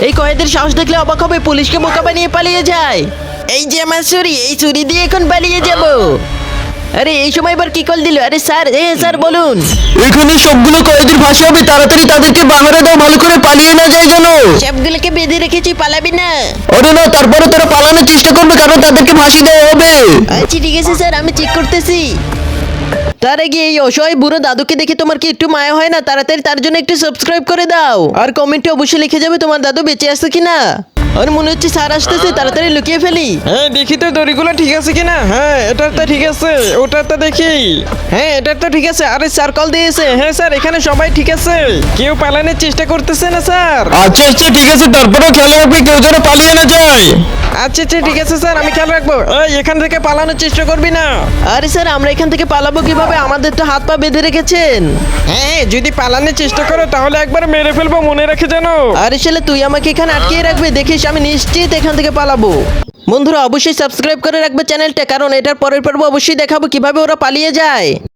এই কয়েদের সাহস দেখলে অবাক হবে, পুলিশকে বোকা বানিয়ে পালিয়ে যায়। এই যে আমার ছুরি, এই ছুরি দিয়ে এখন পালিয়ে যাব। আরে এই সময় এবার কি কল দিল? আরে স্যার, স্যার বলুন। এখানে সবগুলো কয়েদির ফাঁসি হবে, তাড়াতাড়ি তাদেরকে বাহারে দাও, ভালো করে পালিয়ে না যায় যেন। সবগুলোকে বেঁধে রেখেছি, পালাবি না। আরে না, তারপরে তারা পালানোর চেষ্টা করবে, কারণ তাদেরকে ফাঁসি দেওয়া হবে। আচ্ছা ঠিক আছে স্যার, আমি চেক করতেছি। তার আগে এই অসহায় বুড়ো দাদুকে দেখে তোমার কি একটু মায়া হয় না? তাড়াতাড়ি তার জন্য একটু সাবস্ক্রাইব করে দাও, আর কমেন্টে অবশ্যই লিখে যাবে তোমার দাদু বেঁচে আছে কিনা। আর মনে হচ্ছে স্যার আসতেছে, তাড়াতাড়ি লুকিয়ে ফেলি। হ্যাঁ দেখি তো দড়িগুলো ঠিক আছে কিনা। হ্যাঁ এটা তো ঠিক আছে, ওটা তো দেখি। হ্যাঁ এটা তো ঠিক আছে। আরে স্যার কল দিয়েছে। হ্যাঁ স্যার এখানে সবাই ঠিক আছে, কেউ পালানোর চেষ্টা করতেছে না স্যার। আচ্ছা আচ্ছা ঠিক আছে, তারপরেও খেয়াল রাখবে কেউ যেন পালিয়ে না যায়। আচ্ছা আচ্ছা ঠিক আছে স্যার, আমি খেয়াল রাখবো। এই এখান থেকে পালানোর চেষ্টা করবি না। আরে স্যার আমরা এখান থেকে পালাবো কিভাবে? আমাদের তো হাত পা বেঁধে রেখেছেন। হ্যাঁ যদি পালানোর চেষ্টা করো তাহলে একবার মেরে ফেলবো, মনে রেখে জানো। আরে শালা তুই আমাকে এখানে আটকিয়ে রাখবে, দেখিস আমি নিশ্চিত এখান থেকে পালাবো। বন্ধুরা অবশ্যই সাবস্ক্রাইব করে রাখবে চ্যানেলটা, কারণ এটার পরের পর্ব অবশ্যই দেখাবো কিভাবে ওরা পালিয়ে যায়।